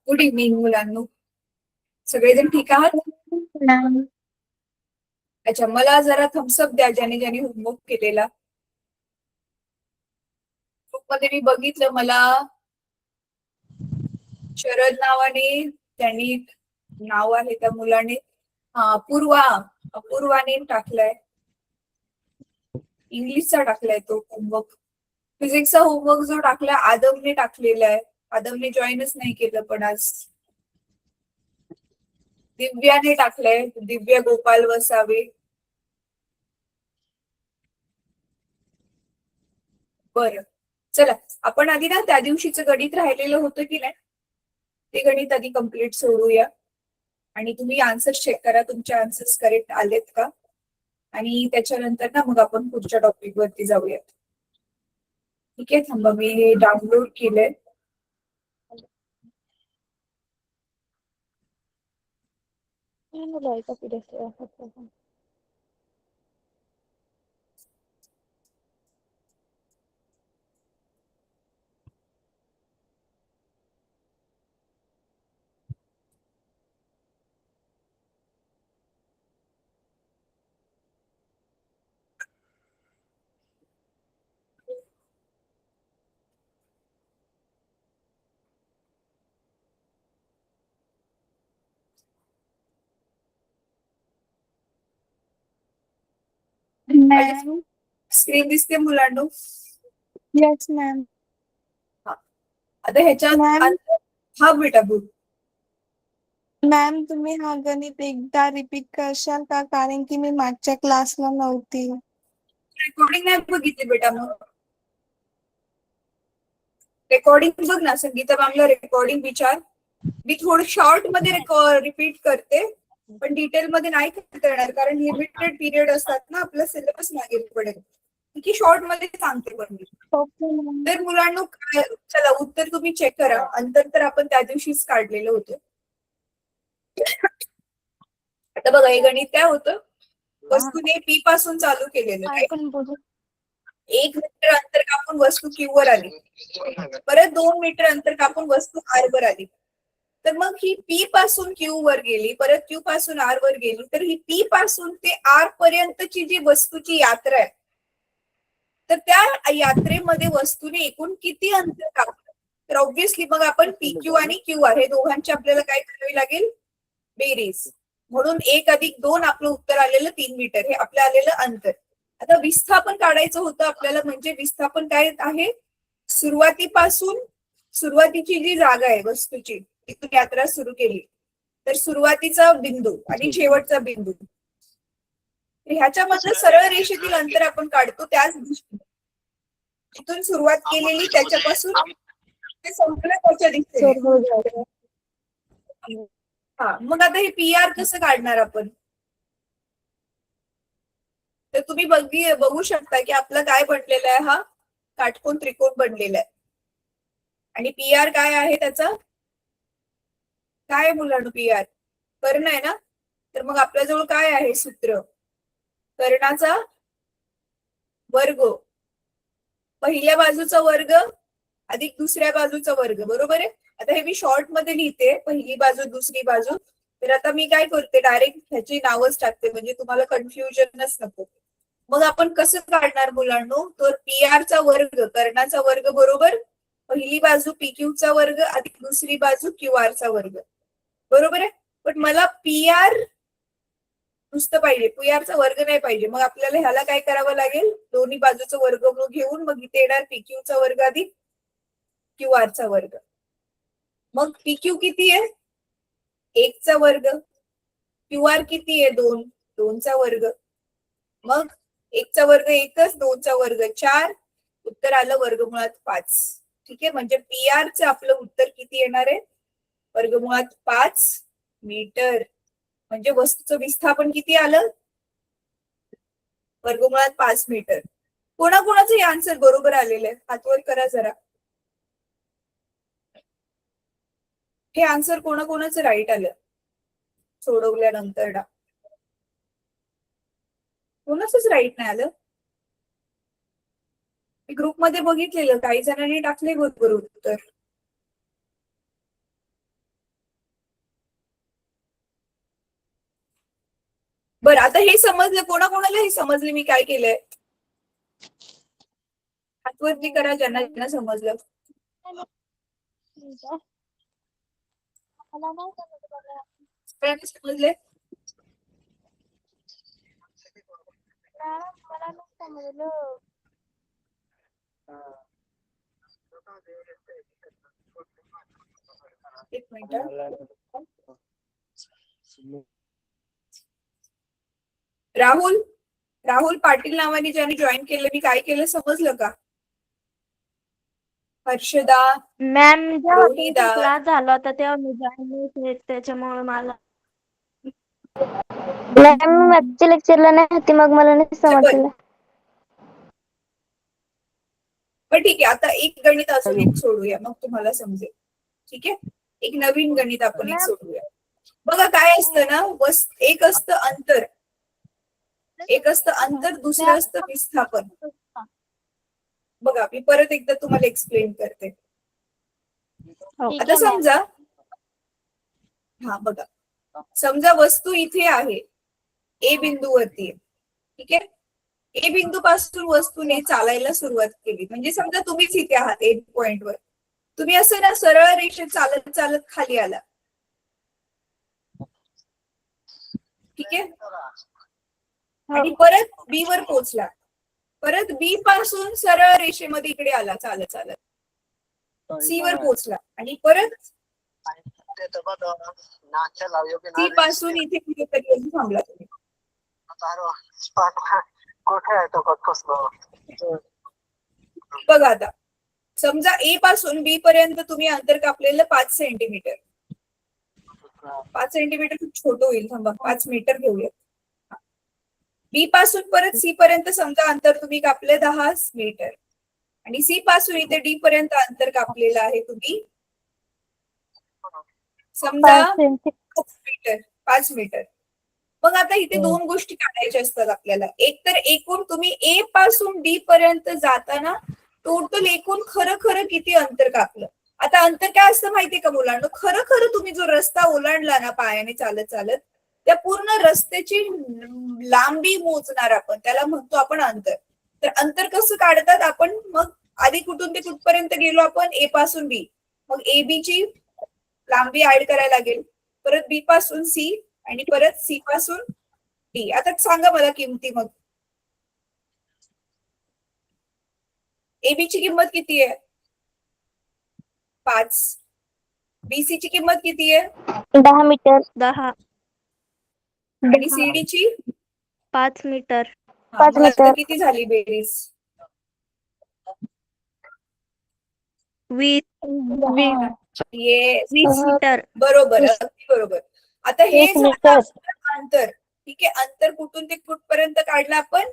Good evening मुलांनो. सगळेजण ठीक आहात? अच्छा, मला जरा थम्सअप द्या ज्याने ज्याने होमवर्क केलेला. ग्रुपमध्ये मी बघितलं, मला शरद नावाने त्यांनी नाव आहे त्या मुलाने अपूर्वाने टाकलाय. इंग्लिशचा टाकलाय तो होमवर्क. फिजिक्सचा होमवर्क जो टाकलाय आदमने टाकलेला आहे. आदमने जॉईनच नाही केलं पण आज. दिव्याने टाकलंय, दिव्या गोपाल वसावे. बरं, चला आपण आधी ना त्या दिवशीचं गणित राहिलेलं होतं की नाही, ते गणित आधी कम्प्लीट सोडूया. आणि तुम्ही आन्सर्स चेक करा, तुमचे आन्सर्स करेक्ट आलेत का, आणि त्याच्यानंतर ना मग आपण पुढच्या टॉपिक वरती जाऊयात. ठीक आहे, थांबा मी हे डाउनलोड केलंय. मॅम. स्क्रीन दिसते मुलांनो? Yes ma'am. आता ह्याच्यात मॅम. हा बेटा बोल. मॅम, तुम्ही हा गणित एकदा रिपीट करशाल का, कारण की मी मागच्या क्लासला नव्हती. रेकॉर्डिंग नाही बघितली बेटा? मग रेकॉर्डिंग बघ ना संगीता मॅमला, रेकॉर्डिंग विचार. मी थोडं शॉर्ट मध्ये रिपीट करते, पण डिटेल मध्ये नाही करणार, कारण लिमिटेड पीरियड असतात ना, आपला सिलेबस मागे पडेल. की शॉर्ट मध्ये सांगते पण मी. तर मुलांनो, चला उत्तर तुम्ही चेक करा. अंतर तर आपण त्या दिवशीच काढलेलं होतं. आता बघा, हे गणित काय होतं, वस्तूने पी पासून चालू केलेलं. 1 मीटर अंतर कापून वस्तू क्यू वर आली, परत 2 मीटर अंतर कापून वस्तू आर वर आली. तर मग ही पी पासून क्यू वर गेली, परत क्यू पासून आर वर गेली. तर ही पी पासून ते आर पर्यंतची जी वस्तूची यात्रा आहे, तर त्या यात्रेमध्ये वस्तूने एकूण किती अंतर कापलं? तर ऑब्व्हियसली मग आपण पी क्यू आणि क्यू आर हे दोघांची आपल्याला काय करावी लागेल? बेरीज. म्हणून 1 + 2 आपलं उत्तर आलेलं 3 मीटर, हे आपलं आलेलं अंतर. आता विस्थापन काढायचं होतं आपल्याला. म्हणजे विस्थापन काय आहे? सुरुवातीची जी जागा आहे वस्तूची, तिथून यात्रा सुरू केली, तर सुरुवातीचा बिंदू आणि शेवटचा बिंदू, ह्याच्यामधलं सरळ रेषेतील अंतर आपण काढतो त्याच दिशेने. तिथून सुरुवात केलेली त्याच्यापासून ते संपलं त्याच्या दिशेने. हा, मग आता हे पी आर कसं काढणार आपण? तर तुम्ही बघू शकता की आपला काय बनलेला आहे, हा काटकोन त्रिकोण बनलेला आहे. आणि पी आर काय आहे त्याचं? काय मुलांना पी आर? कर्ण आहे ना. तर मग आपल्याजवळ काय आहे सूत्र? कर्णाचा वर्ग, पहिल्या बाजूचा वर्ग अधिक दुसऱ्या बाजूचा वर्ग, बरोबर आहे. आता हे मी शॉर्ट मध्ये लिहिते, पहिली बाजू दुसरी बाजू. तर आता मी काय करते, डायरेक्ट ह्याची नावच टाकते, म्हणजे तुम्हाला कन्फ्युजनच नको. मग आपण कसं काढणार मुलांनो? तर पी आर चा वर्ग, कर्णाचा वर्ग बरोबर पहिली बाजू पी क्यू चा वर्ग अधिक दुसरी बाजू क्यू आर चा वर्ग, बरोबर आहे. पण मला पी आर नुसतं पाहिजे, पी आर चा वर्ग नाही पाहिजे. मग आपल्याला ह्याला काय करावं लागेल? दोन्ही बाजूचं वर्गमूळ घेऊन मग इथे येणार पी क्यू चा वर्ग अधिक क्यू आर चा वर्ग. मग पी क्यू किती आहे? 1 चा वर्ग. क्यू आर किती आहे? 2. 2 चा वर्ग. मग 1 चा वर्ग 1च, 2 चा वर्ग 4. उत्तर आलं वर्गमुळात 5. ठीक आहे, म्हणजे पी आर चं आपलं उत्तर किती येणार आहे? वर्गमुळात 5 मीटर. म्हणजे वस्तूचं विस्थापन किती आलं? वर्गमुळात 5 मीटर. कोणाकोणाचं हे आन्सर बरोबर आलेलं आहे? हातवर करा जरा. हे आन्सर कोणाकोणाचं राईट आलं सोडवल्यानंतर? कोणाचंच राईट नाही आलं. मी ग्रुपमध्ये बघितलेलं, काही जणांनी टाकले बरोबर उत्तर. बरं, आता हे समजलं, कोणाकोणाला हे समजले मी काय केलंय? हातवरती करा ज्यांना ज्यांना समजलं. सगळ्यांना समजले? एक मिनिट. राहुल राहुल पाटील नावाने ज्याने जॉईन केलं, मी काय केलं समजलं का? हर्षदा, मॅम जेव्हा रोहिदा, क्लास झाला होता तेव्हा मी जॉईन त्याच्यामुळे मला मॅम मागच्या लेक्चरला नाही होती, मग मला नाही समजलं. पण ठीक आहे, आता एक गणित अजून एक सोडूया, मग तुम्हाला समजेल. ठीक आहे, एक नवीन गणित आपण एक सोडूया. बघा काय असतं ना, एक असतं अंतर, एक असतं अंतर, दुसरं असतं विस्थापन. बघा मी परत एकदा तुम्हाला एक्सप्लेन करते. आता समजा, हा बघा, समजा वस्तू इथे आहे, ए बिंदूवरती आहे. ठीक आहे, ए बिंदू पासून वस्तूने चालायला सुरुवात केली, म्हणजे समजा तुम्हीच इथे आहात ए पॉइंटवर. तुम्ही असं ना सरळ रेषेत चालत चालत खाली आला. ठीक आहे, आणि परत बी वर पोहोचला, परत बी पासून सरळ रेषेमध्ये इकडे आला चालत चालत, सी वर पोहोचला, आणि परत सी पासून इथे कुठेतरी थांबला तुम्ही. बघा आता समजा ए पासून बी पर्यंत तुम्ही अंतर कापलेलं 5 सेंटीमीटर. 5 सेंटीमीटर खूप छोटं होईल, थांबा 5 मीटर घेऊया. बी पासून परत सी पर्यंत समजा अंतर तुम्ही कापले 10 मीटर, आणि सी पासून इथे डी पर्यंत अंतर कापलेलं आहे तुम्ही समजा 5 मीटर. मग आता इथे दोन गोष्टी काढायच्या असतात आपल्याला. एक तर एकूण तुम्ही ए पासून डी पर्यंत जाताना टोटल एकूण खरं खरं किती अंतर कापलं. आता अंतर काय असतं माहितीये का मुलांना, खरं खरं तुम्ही जो रस्ता ओलांडला ना पायाने चालत चालत, त्या पूर्ण रस्त्याची लांबी मोजणार आपण, त्याला म्हणतो आपण अंतर. तर अंतर कसं काढतात आपण, मग आधी कुठून ते कुठपर्यंत गेलो आपण, ए पासून बी, मग ए बी ची लांबी ऍड करायला लागेल, परत बी पासून सी, आणि परत सी पासून डी. आता सांगा मला किमती. मग एबी ची किंमत किती आहे? 5. बीसी ची किंमत किती आहे? 10 मीटर. 10 आणि सीडी ची 5 मीटर. 5 मग आता मीटर. किती झाली बेरीज? 20 येस, 20 मीटर. बरोबर, अगदी बरोबर. आता हे 20 झालं मीटर. आपलं अंतर. ठीक आहे, अंतर कुठून ते कुठपर्यंत काढलं आपण,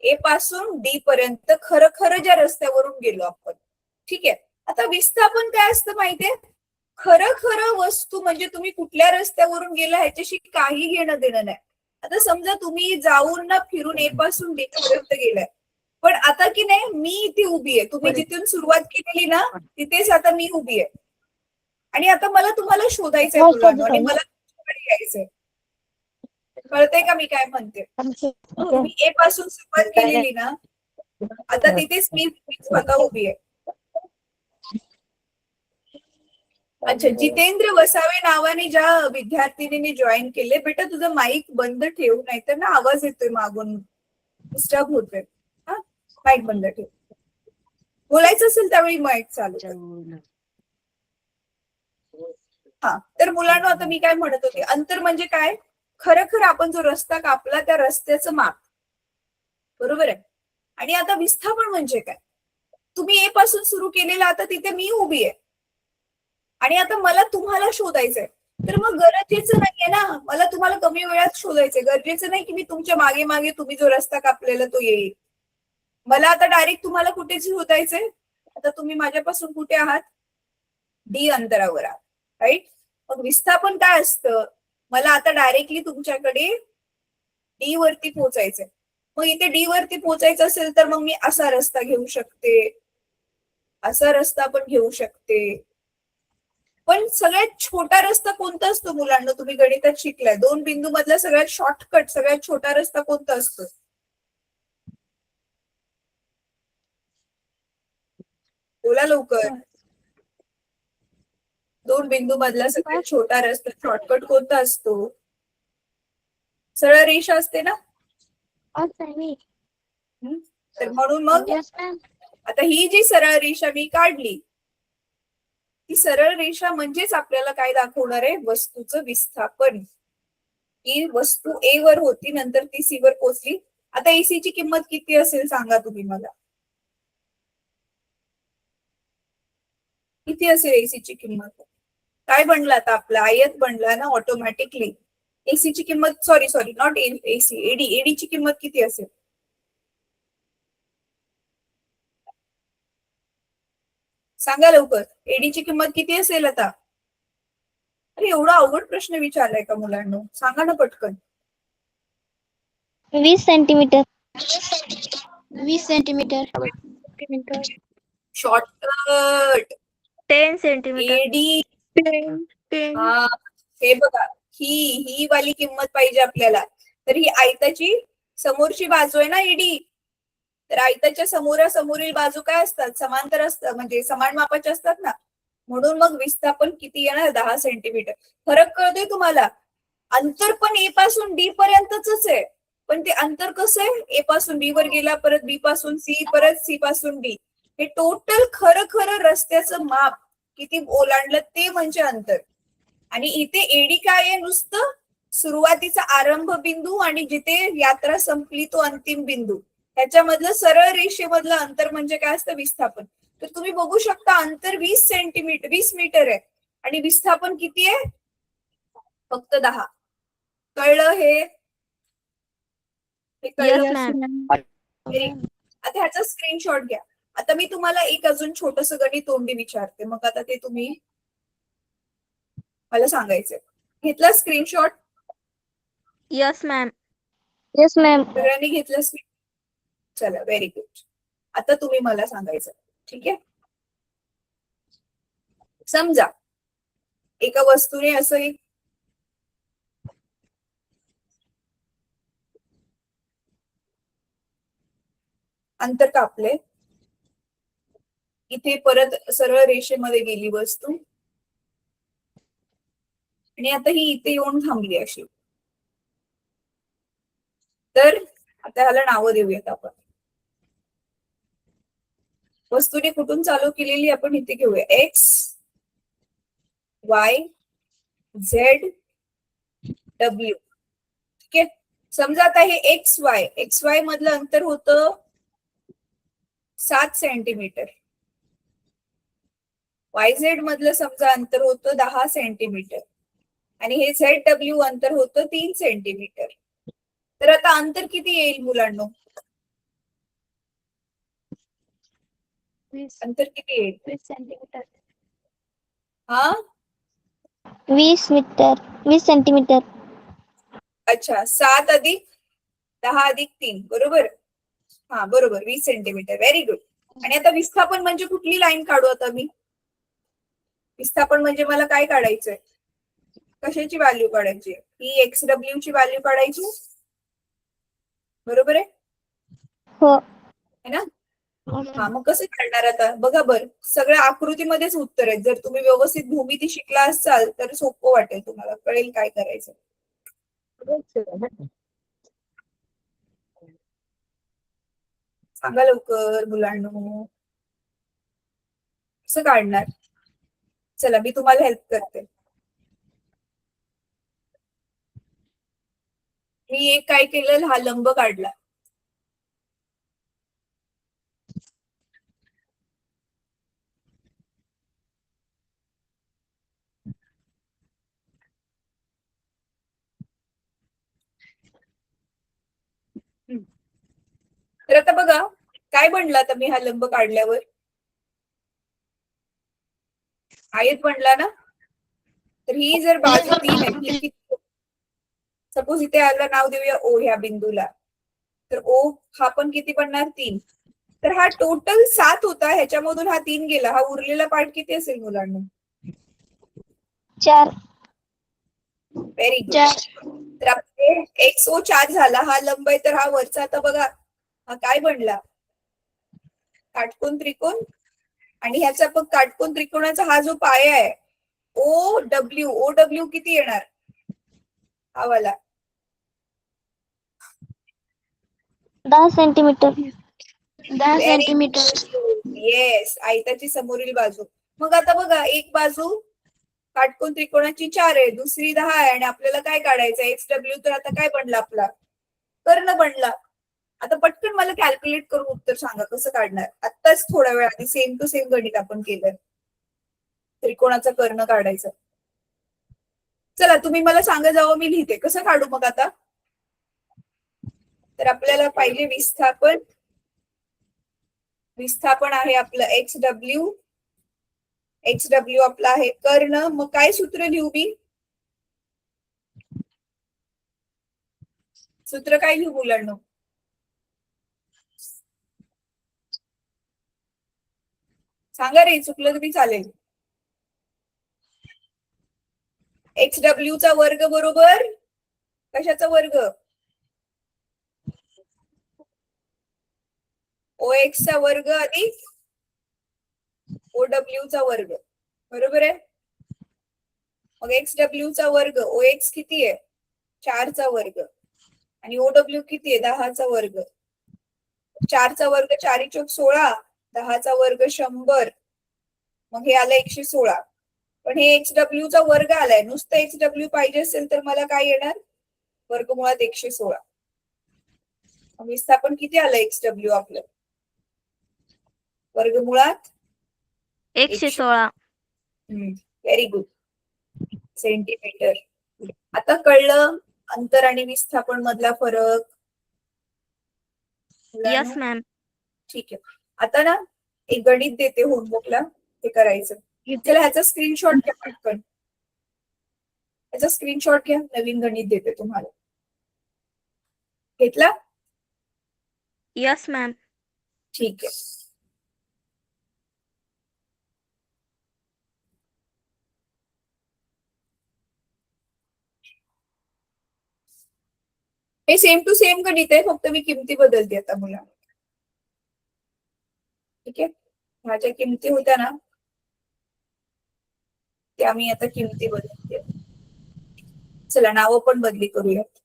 ए पासून डी पर्यंत खरं खरं ज्या रस्त्यावरून गेलो आपण. ठीक आहे, आता विस्थापन काय असतं माहितीये, खरं खरं वस्तू म्हणजे तुम्ही कुठल्या रस्त्यावरून गेला ह्याच्याशी काही घेणं देणं नाही. आता समजा तुम्ही जाऊन ना फिरून ए पासून डी पर्यंत गेलाय, पण आता की नाही मी इथे उभी आहे, तुम्ही जिथून सुरुवात केलेली ना तिथेच आता मी उभी आहे, आणि आता मला तुम्हाला शोधायचंय मुलांना, आणि मला तुमच्याकडे यायचंय. कळतंय का मी काय म्हणते? तुम्ही ए पासून सुरुवात केलेली ना, आता तिथेच मी स्वतः उभी आहे. अच्छा, जितेंद्र वसावे नावाने ज्या विद्यार्थिनीने जॉईन केले, बेटा तुझं माईक बंद ठेव, नाहीतर ना आवाज येतोय मागून, डिस्टर्ब होतोय. हा, माईक बंद ठेव. बोलायचं असेल त्यावेळी माईक चालू कर. हा, तर मुलांना आता मी काय म्हणत होते, अंतर म्हणजे काय, खरं खरं आपण जो रस्ता कापला त्या रस्त्याचं माप, बरोबर आहे. आणि आता विस्थापन म्हणजे काय, तुम्ही ए पासून सुरू केलेलं, आता तिथे मी उभी आहे, आणि आता मला तुम्हाला शोधायचंय. तर मग गरजेचं नाहीये ना मला तुम्हाला कमी वेळात शोधायचंय, गरजेचं नाही की मी तुमच्या मागे मागे तुम्ही जो रस्ता कापलेला तो येईल. मला आता डायरेक्ट तुम्हाला कुठे शोधायचंय, आता तुम्ही माझ्यापासून कुठे आहात, डी अंतरावर आहात, राईट. मग विस्थापन काय असतं, मला आता डायरेक्टली तुमच्याकडे डी वरती पोहोचायचंय. मग इथे डी वरती पोहोचायचं असेल तर मग मी असा रस्ता घेऊ शकते, असा रस्ता पण घेऊ शकते, पण सगळ्यात छोटा रस्ता कोणता असतो मुलांना? तुम्ही गणितात शिकलाय, दोन बिंदू मधला सगळ्यात शॉर्टकट, सगळ्यात छोटा रस्ता कोणता असतो? बोला लवकर. दोन बिंदू मधला सगळ्यात छोटा रस्ता, शॉर्टकट कोणता असतो? सरळ रेषा असते ना. तर म्हणून मग यस मॅम. आता ही जी सरळ रेषा मी काढली, ती सरळ रेषा म्हणजेच आपल्याला काय दाखवणार आहे? वस्तूचं विस्थापन. ही वस्तू ए वर होती, नंतर ती सी वर पोहोचली. आता एसी ची किंमत किती असेल सांगा तुम्ही मला. किती असेल एसी ची किंमत? काय बनला आता आपला? आयत बनला ना ऑटोमॅटिकली. एसी ची किंमत, सॉरी नॉट एसी, एडी ची किंमत किती असेल? सांगा लवकर, एडी ची किंमत किती असेल आता? अरे एवढा अवघड प्रश्न विचारलाय का मुलांनो? सांगा ना पटकन. 20 सेंटीमीटर. 20 सेंटीमीटर. Shortcut 10 centimeter. एडी. हा, हे बघा, ही वाली किंमत पाहिजे आपल्याला. तर ही आयताची समोरची बाजू आहे ना एडी. तर आयताच्या समोरील बाजू काय असतात? समांतर असतात, म्हणजे समान मापाच्या असतात ना. म्हणून मग विस्थापन किती येणार? 10 सेंटीमीटर. फरक कळतोय तुम्हाला? अंतर पण ए पासून डी पर्यंतच आहे, पण ते अंतर कसं आहे? ए पासून बी वर गेला, परत बी पासून सी, परत सी पासून डी. हे टोटल खरं रस्त्याचं माप किती ओलांडलं ते म्हणजे अंतर. आणि इथे एडी काय आहे? नुसतं सुरुवातीचा आरंभ बिंदू आणि जिथे यात्रा संपली तो अंतिम बिंदू, ह्याच्यामधलं सरळ रेषेमधलं अंतर म्हणजे काय असतं? विस्थापन. तर तुम्ही बघू शकता अंतर 20 मीटर आहे आणि विस्थापन किती आहे? फक्त 10. कळलं हे? कळलं? Yes ma'am. आता ह्याचा स्क्रीनशॉट घ्या. आता मी तुम्हाला एक अजून छोटस गणित तोंडी विचारते, मग आता ते तुम्ही मला सांगायचंय. घेतला screenshot? Yes ma'am. Yes ma'am. सगळ्यांनी घेतलं? चला, व्हेरी गुड. आता तुम्ही मला सांगायचं, ठीक आहे? समजा एका वस्तूने असं एक अंतर कापले, इथे परत सरळ रेषेमध्ये गेली वस्तू आणि आता ही इथे येऊन थांबली अशी. तर आता ह्याला नावं देऊयात आपण. वस्तूने कुठून चालू केलेली आपण इथे घेऊया. X, Y, Z, W. ठीक आहे. समजा आता हे एक्स वाय मधलं अंतर होतं 7 सेंटीमीटर. वाय झेड मधलं समजा अंतर होतं 10 सेंटीमीटर आणि हे झेड डब्ल्यू अंतर होतं 3 सेंटीमीटर. तर आता अंतर किती येईल मुलांनो? अंतर किती येईल? 20 सेंटीमीटर. हाँ 20 सेंटीमीटर. अच्छा, 7 अधिक 10 अधिक 3, बरोबर? हा बरोबर, 20 सेंटीमीटर. Very good. आणि आता विस्थापन म्हणजे कुठली लाईन काढू आता मी? विस्थापन म्हणजे मला काय काढायचंय? कशाची व्हॅल्यू काढायची? ही एक्स डब्ल्यू ची व्हॅल्यू काढायची, बरोबर आहे? हो. है ना? हा, मग कसं काढणार आता? बघा बर, सगळ्या आकृतीमध्येच उत्तर आहेत. जर तुम्ही व्यवस्थित भूमिती शिकला असाल तर सोपं वाटेल, तुम्हाला कळेल काय करायचं. सांगा लवकर मुलांनो, कसं काढणार? चला मी तुम्हाला हेल्प करते. मी एक काय केलं, हा लंब काढला. तर आता बघा काय बनलं. आता मी हा लंब काढल्यावर आयत बनला ना. तर ही जर बाजू 3 आहे, सपोज इथे याला नाव देऊया ओ ह्या बिंदूला. तर ओ हा पण किती बनणार? 3. तर हा टोटल 7 होता, ह्याच्यामधून हा 3 गेला. हा उरलेला पार्ट किती असेल मुलांना? 4. Very good. 4. तर आपले XO 4 झाला. हा लंब आहे तर हा वरचा आता बघा हा काय बनला, काटकोन त्रिकोण. आणि ह्याचा पण काटकोन त्रिकोणाचा हा जो पाया आहे OW किती येणार हा वाला 10 सेंटीमीटर. 10 सेंटीमीटर. येस, आयताची समोरील बाजू. मग आता बघा एक बाजू काटकोन त्रिकोणाची 4 आहे, दुसरी 10 आहे, आणि आपल्याला काय काढायचं XW. तर आता काय बनला आपला कर्ण बनला. आता पटकन मला कॅल्क्युलेट करून उत्तर सांगा कसं काढणार. आत्ताच थोड्या वेळ आधी सेम टू सेम गणित आपण केलं, त्रिकोणाचा कर्ण काढायचं. चला तुम्ही मला सांगा, जावं मी लिहिते कसं काढू मग आता. तर आपल्याला पाहिजे विस्थापन. विस्थापन आहे आपलं XW. XW आपला आहे कर्ण. मग काय सूत्र लिहू मी, सूत्र काय लिहू मुलांना, सांगा रे, चुकलं तरी चालेल. XW चा वर्ग बरोबर कशाचा वर्ग, OX चा वर्ग अधिक OW चा वर्ग, बरोबर आहे. मग XW चा वर्ग, OX किती आहे 4 चा वर्ग, आणि OW किती आहे 10 चा वर्ग. 4 चा वर्ग 4 चौक 16, 10 चा वर्ग 100, मग हे आलं 116. पण हे XW चा वर्ग आलाय, नुसतं XW पाहिजे असेल तर मला काय येणार, वर्गमुळात 116. विस्थापन किती आलं XW आपलं, वर्गमुळात 116. Very good, centimetre. आता कळलं अंतर आणि विस्थापन मधला फरक. Yes ma'am. ठीक आहे. आता ना एक गणित देते होमवर्कला, हे करायचं. चला ह्याचा स्क्रीनशॉट घ्या पटकन, ह्याचा स्क्रीनशॉट घ्या. नवीन गणित देते तुम्हाला. घेतला? Yes ma'am. ठीक आहे. हे सेम टू सेम गणित आहे, फक्त मी किमती बदलते आता मुलांना. ठीक आहे, ह्या ज्या किमती होत्या ना त्या मी आता किमती बदलते. चला नावं पण बदली करूयात.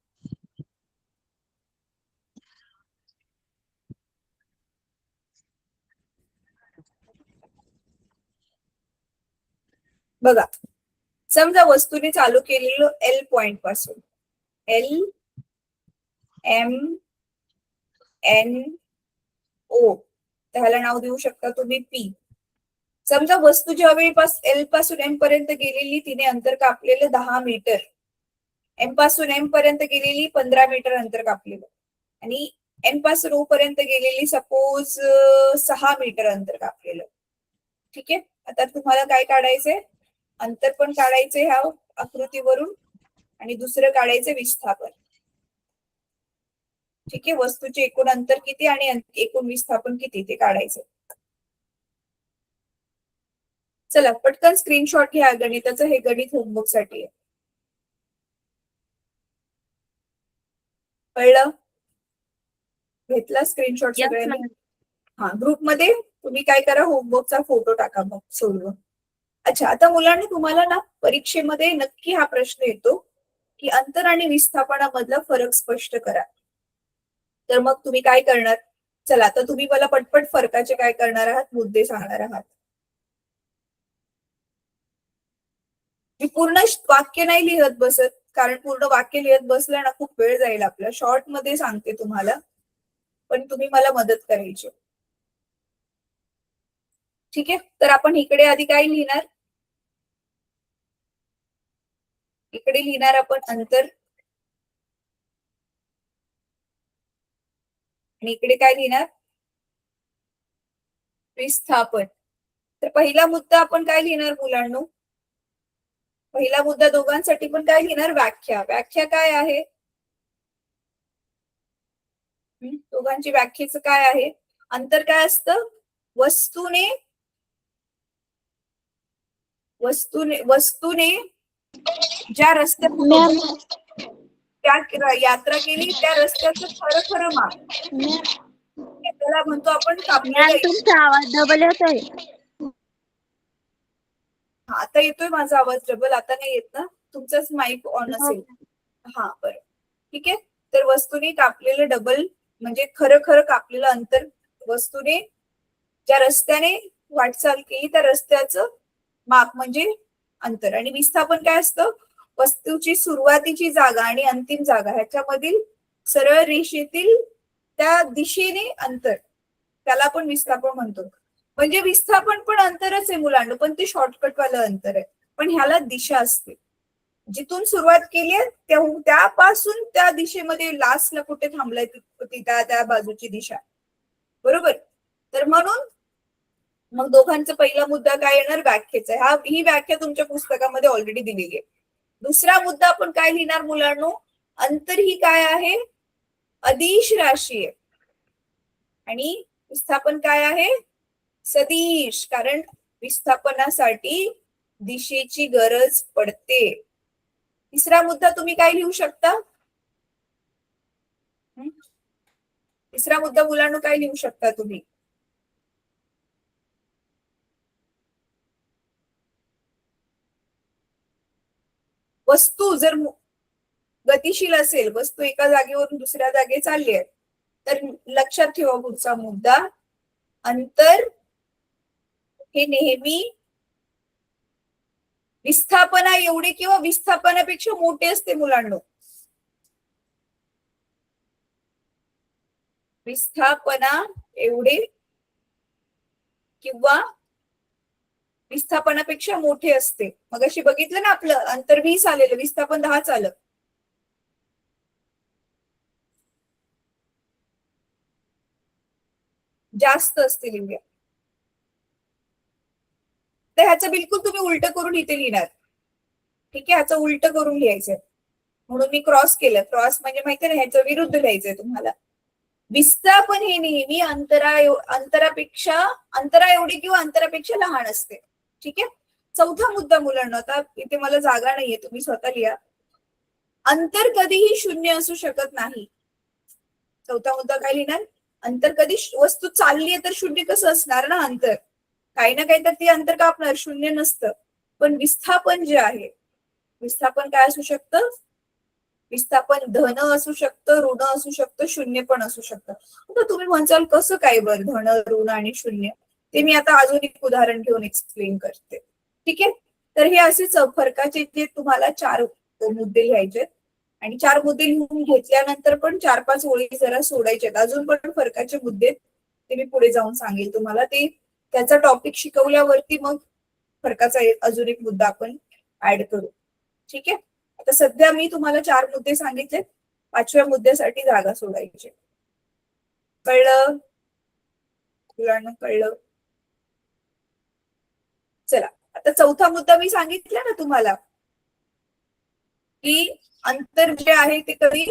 बघा, समजा वस्तूने चालू केलेलं L पॉइंट पासून, L M N O, त्याला नाव देऊ शकता तुम्ही P. समजा वस्तू ज्यावेळी L पासून M पर्यंत गेलेली, तिने अंतर कापलेलं 10 मीटर. M पासून M पर्यंत गेलेली 15 मीटर अंतर कापलेलं, आणि N पासून O पर्यंत गेलेली सपोज 6 मीटर अंतर कापलेलं. ठीक आहे. आता तुम्हाला काय काढायचंय, अंतर पण काढायचंय ह्या आकृतीवरून, आणि दुसरं काढायचं विस्थापन. ठीक आहे, वस्तूचे एकूण अंतर किती आणि एकूण विस्थापन किती ते काढायचं. चला पटकन स्क्रीनशॉट घ्या गणिताचं, हे गणित होमवर्क साठी आहे. कळलं? घेतला स्क्रीनशॉट यस सगळ्यांनी? मॅम. हा, ग्रुपमध्ये तुम्ही काय करा, होमवर्कचा फोटो टाका मग सोडवून. अच्छा, आता मुलांनी तुम्हाला ना परीक्षेमध्ये नक्की हा प्रश्न येतो की अंतर आणि विस्थापनामधला फरक स्पष्ट करा. तर मग तुम्ही काय करणार, चला आता तुम्ही मला पटपट फरकाचे काय करणार आहात, मुद्दे सांगणार आहात. मी पूर्ण वाक्य नाही लिहत बसत, कारण पूर्ण वाक्य लिहत बसलं ना खूप वेळ जाईल आपला. शॉर्ट मध्ये सांगते तुम्हाला, पण तुम्ही मला मदत करायची. ठीक आहे, तर आपण इकडे आधी काय लिहिणार, इकडे लिहिणार आपण अंतर, आणि इकडे काय लिहिणार, विस्थापन. तर पहिला मुद्दा आपण काय लिहिणार मुलांनो, पहिला मुद्दा दोघांसाठी पण काय लिहिणार, व्याख्या. व्याख्या काय आहे, दोघांची व्याख्येचं काय आहे, अंतर काय असतं, वस्तूने ज्या रस्त्यातून मॅम त्या यात्रा केली त्या रस्त्याचं खरं खरं माप, त्याला म्हणतो आपण कापलेलं मॅम तुमचा आवाज डबल येतोय. हा, आता येतोय माझा आवाज डबल? आता नाही येत ना? तुमचाच माईक ऑन हो. असेल. हा, बरं, ठीक आहे. तर वस्तूने कापलेलं डबल म्हणजे खरं खरं कापलेलं अंतर, वस्तूने ज्या रस्त्याने वाटचाल केली त्या रस्त्याचं माप म्हणजे अंतर. आणि विस्थापन काय असतं? वस्तूची सुरुवातीची जागा आणि अंतिम जागा ह्याच्यामधील सरळ रेषेतील त्या दिशेने अंतर, त्याला आपण विस्थापन म्हणतो. म्हणजे विस्थापन पण अंतरच आहे मुलांना, पण ते शॉर्टकट वालं अंतर आहे. पण ह्याला दिशा असते. जिथून सुरुवात केली आहे त्यापासून त्या दिशेमध्ये लास्टला कुठे थांबलाय त्या बाजूची दिशा, बरोबर? तर म्हणून मग दोघांचा पहिला मुद्दा काय येणार? व्याख्येचा. ही व्याख्या तुमच्या पुस्तकामध्ये ऑलरेडी दिलेली आहे. दुसरा मुद्दा आपण काय लिहिणार मुलांनो? अंतर ही काय आहे? अदिश राशी आहे. आणि विस्थापन काय आहे? सदिश. कारण विस्थापनासाठी दिशेची गरज पडते. तिसरा मुद्दा तुम्ही काय लिहू शकता? तिसरा मुद्दा मुलांनो काय लिहू शकता तुम्ही? वस्तू जर गतिशील असेल, वस्तू एका जागेवरून दुसऱ्या जागे चालली आहे, तर लक्षात ठेवा पुढचा मुद्दा, अंतर हे नेहमी विस्थापना एवढे किंवा विस्थापनापेक्षा मोठे असते मुलांनो. विस्थापना एवढे किंवा विस्थापनापेक्षा मोठे असते. मग अशी बघितलं ना, आपलं अंतर 20 आलेलं, विस्थापन 10 आलं. जास्त असते लिहूया. तर ह्याचं बिलकुल तुम्ही उलट करून इथे लिहिणार. ठीक आहे, ह्याचं उलट करून लिहायचंय. म्हणून मी क्रॉस केलं. क्रॉस म्हणजे माहिती ना, ह्याचं विरुद्ध लिहायचंय तुम्हाला. विस्थापन हे नेहमी अंतरा एवढी किंवा अंतरापेक्षा लहान असते. ठीक आहे. चौथा मुद्दा मुलांना, आता इथे मला जागा नाहीये, तुम्ही स्वतः लिहा. अंतर कधीही शून्य असू शकत नाही. चौथा मुद्दा काय लिहिणार? अंतर कधी, वस्तू चालली आहे तर शून्य कसं असणार ना अंतर? काही ना काही तर ते अंतर कापणार, शून्य नसतं. पण विस्थापन जे आहे, विस्थापन काय असू शकतं? विस्थापन धन असू शकतं, ऋण असू शकतं, शून्य पण असू शकतं. आता तुम्ही म्हणसाल कसं काय बरं धन, ऋण आणि शून्य? ते मी आता अजून एक उदाहरण घेऊन एक्सप्लेन करते. ठीक आहे. तर हे असेच फरकाचे जे तुम्हाला 4 मुद्दे लिहायचे आणि 4 मुद्दे लिहून घेतल्यानंतर पण 4-5 ओळी जरा सोडायचे. अजून पण फरकाचे मुद्दे ते मी पुढे जाऊन सांगेल तुम्हाला. ते त्याचा टॉपिक शिकवल्यावरती मग फरकाचा अजून एक मुद्दा आपण ऍड करू. ठीक आहे. आता सध्या मी तुम्हाला 4 मुद्दे सांगितले, 5व्या मुद्द्यासाठी जागा सोडायची. कळलं मुलांना? कळलं? चला, आता चौथा मुद्दा मी सांगितला ना तुम्हाला, की अंतर जे आहे ते कधी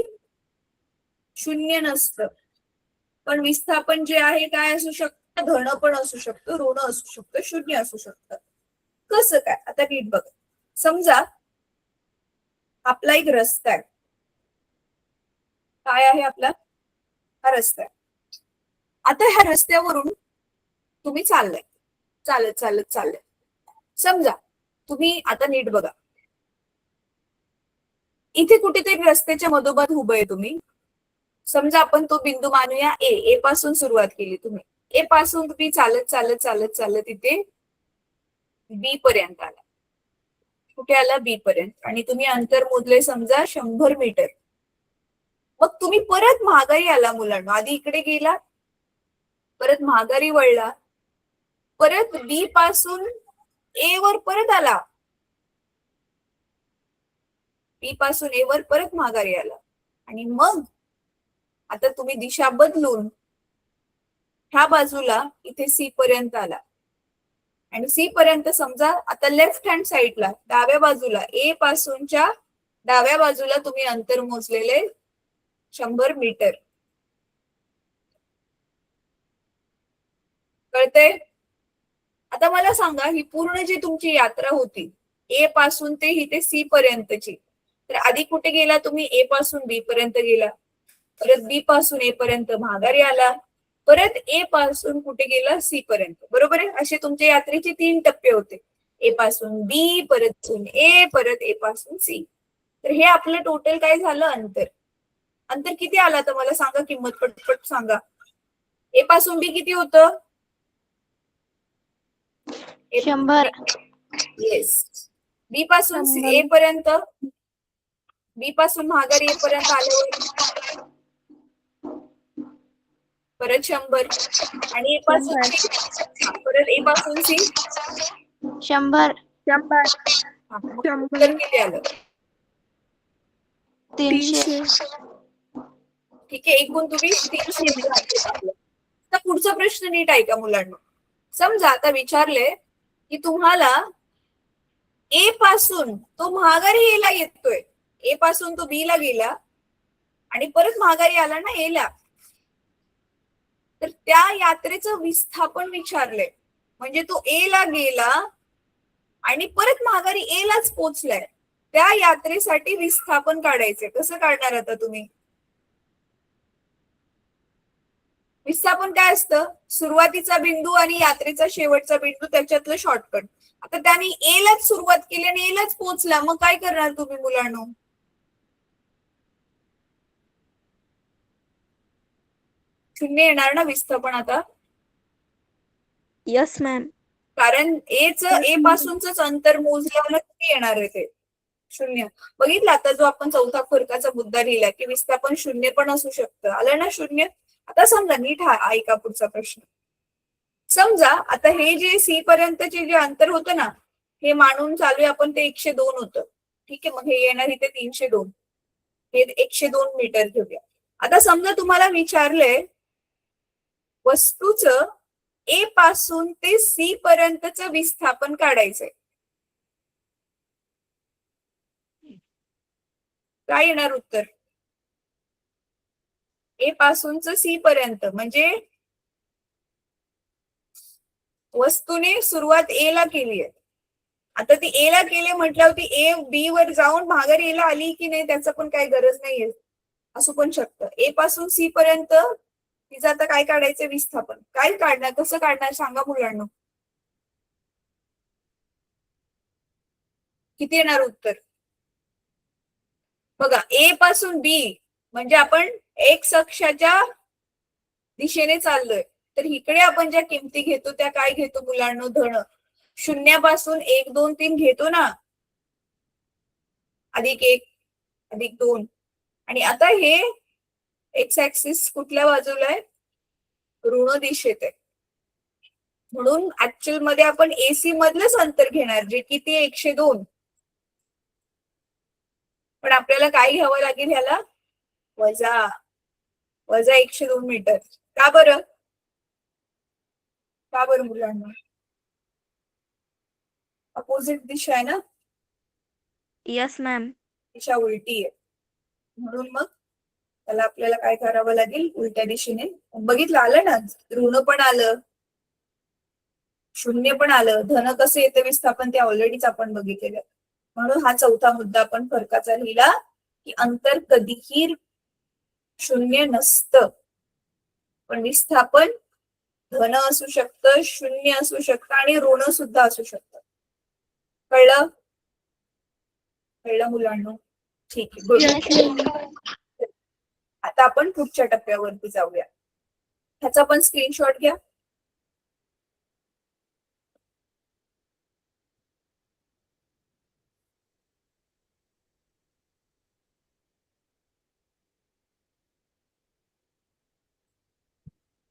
शून्य नसतं. पण विस्थापन जे आहे काय असू शकतं? धन पण असू शकतं, ऋण असू शकतं, शून्य असू शकतं. कसं काय? आता नीट बघ. समजा आपला एक रस्ता आहे. काय आहे आपला? हा रस्ता आहे. आता ह्या रस्त्यावरून तुम्ही चाललाय, चालत चालत चाललंय. समजा तुम्ही आता नीट बघा, इथे कुठेतरी रस्त्याच्या मधोमध उभं आहे तुम्ही. समजा आपण तो बिंदू मानूया ए पासून सुरुवात केली तुम्ही. ए पासून तुम्ही चालत चालत चालत चालत इथे बी पर्यंत आला. कुठे आला? बी पर्यंत. आणि तुम्ही अंतर मोजले समजा 100 मीटर. मग तुम्ही परत महागारी आला मुलांना. आधी इकडे गेला, परत महागारी वळला, परत बी पासून ए वर परत आला, बी पासून ए वर परत महागारी आला. आणि मग आता तुम्ही दिशा बदलून ह्या बाजूला इथे सी पर्यंत आला. आणि सी पर्यंत समजा आता लेफ्ट हँड साइडला डाव्या बाजूला ए पासूनच्या डाव्या बाजूला तुम्ही अंतर मोजलेले 100 मीटर. कळतंय? आता मला सांगा, ही पूर्ण जी तुमची यात्रा होती ए पासून ते इथे सी पर्यंतची. तर आधी कुठे गेला तुम्ही? ए पासून बी पर्यंत गेला, परत बी पासून ए पर्यंत माघारी आला, परत ए पासून कुठे गेला? सी पर्यंत. बरोबर आहे? असे तुमच्या यात्रेचे 3 टप्पे होते. ए पासून बी, परत ए, परत ए पासून सी. तर हे आपलं टोटल काय झालं? अंतर. अंतर किती आला तर मला सांगा, किंमत पटपट सांगा. ए पासून बी किती होतं? 100. येस. बी पासून 100. ए पर्यंत, बी पासून माघारी ए पर्यंत आल्यावर परत 100 आणि ए पासून सी, परत ए पासून सी 100. 100. उत्तर किती आलं? 300. ठीक आहे, एकूण तुम्ही 300 मिळाले. आता पुढचा प्रश्न नीट ऐका मुलांना. समजा आता विचारले की तुम्हाला ए पासून तो माघारी ए ला येतोय, ए पासून तो बी ला गेला आणि परत माघारी आला ना ए ला, तर त्या यात्रेचं विस्थापन विचारलंय. म्हणजे तो ए ला गेला आणि परत माघारी ए लाच पोचलाय, त्या यात्रेसाठी विस्थापन काढायचंय. कसं काढणार आता तुम्ही? विस्थापन काय असतं? सुरुवातीचा बिंदू आणि यात्रेचा शेवटचा बिंदू, त्याच्यातलं शॉर्टकट. आता त्याने ए लाच सुरुवात केली आणि ए लाच पोहोचला, मग काय करणार तुम्ही मुलांनो? शून्य येणार ना विस्थापन आता, यस मॅम. कारण ए पासूनच अंतर मोजल्यावर किती येणार आहे ते? शून्य. बघितलं आता जो आपण चौथा फरकाचा मुद्दा लिहिला की विस्थापन शून्य पण असू शकतं. आलं ना शून्य? आता समजा नीट ऐका पुढचा प्रश्न. समजा आता हे जे सी पर्यंतचे जे अंतर होतं ना, हे मानून चालूया आपण, ते 102 होतं. ठीक आहे, मग हे येणार इथे 302, हे 102 मीटर घेऊया. आता समजा तुम्हाला विचारलंय वस्तूचं ए पासून ते सी पर्यंतचं विस्थापन काढायचंय. काय येणार उत्तर? ए पासूनच सी पर्यंत म्हणजे वस्तूने सुरुवात ए ला केली आहे. आता ती ए ला केली म्हटल्यावर ती ए बी वर जाऊन माघारी ए ला आली की नाही त्याचं पण काही गरज नाहीये, असू पण शकतं. ए पासून सी पर्यंत तिचं आता काय काढायचं? विस्थापन. काय काढणार? कसं काढणार सांगा मुलांना. किती येणार उत्तर? बघा, ए पासून बी म्हणजे आपण एक्स अक्षाच्या दिशेने चाललोय, तर इकडे आपण ज्या किमती घेतो त्या काय घेतो मुलांना? धन. शून्यापासून 1, 2, 3 घेतो ना, +1 +2. आणि आता हे एक्स ऍक्सिस कुठल्या बाजूला आहे? ऋण दिशेत आहे. म्हणून ऍक्च्युअल मध्ये आपण एसी मधलंच अंतर घेणार, जे किती? 102. पण आपल्याला काय घ्यावं लागेल ह्याला? वजा 102 मीटर. का बरं? का बरं मुलांना? अपोजिट दिशा आहे ना, यस मॅम. दिशा उलटी आहे. म्हणून मग त्याला आपल्याला काय करावं लागेल? उलट्या दिशेने. बघितलं, आलं ना, ऋण पण आलं, शून्य पण आलं. धन कसं येतं विस्थापन ते ऑलरेडीच आपण बघितलेलं. म्हणून हा चौथा मुद्दा आपण फरकाचा लिहिला की अंतर कधीही शून्य नसतं, पण विस्थापन धन असू शकतं, शून्य असू शकतं आणि ऋण सुद्धा असू शकतं. कळलं? कळलं मुलांना? ठीक आहे, गुड. आता आपण पुढच्या टप्प्यावरती जाऊया. ह्याचा पण स्क्रीनशॉट घ्या.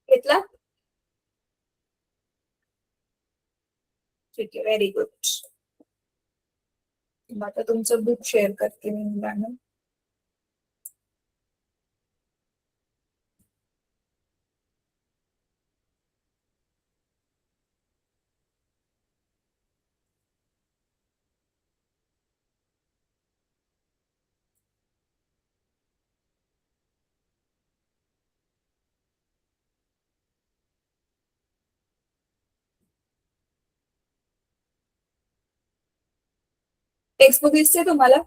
घेतला? ठीक आहे, व्हेरी गुड. आता तुमचं बुक शेअर करते मी मुलांना. टेक्स्टबुक दिसते तुम्हाला?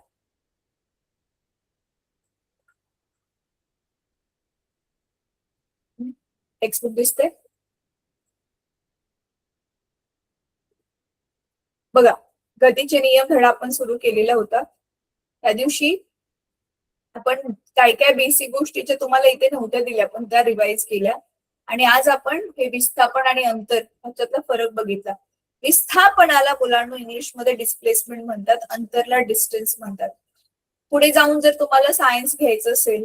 टेक्स्टबुक दिसते? बघा, गतीचे नियम धडा आपण सुरू केलेला होता. त्या दिवशी आपण काय काय बेसिक गोष्टीच्या तुम्हाला इथे नव्हत्या दिल्या, पण त्या रिवाइज केल्या. आणि आज आपण हे विस्थापन आणि अंतर ह्याच्यातला फरक बघितला. विस्थापनाला मुलांना इंग्लिशमध्ये डिस्प्लेसमेंट म्हणतात, अंतरला डिस्टन्स म्हणतात. पुढे जाऊन जर तुम्हाला सायन्स घ्यायचं असेल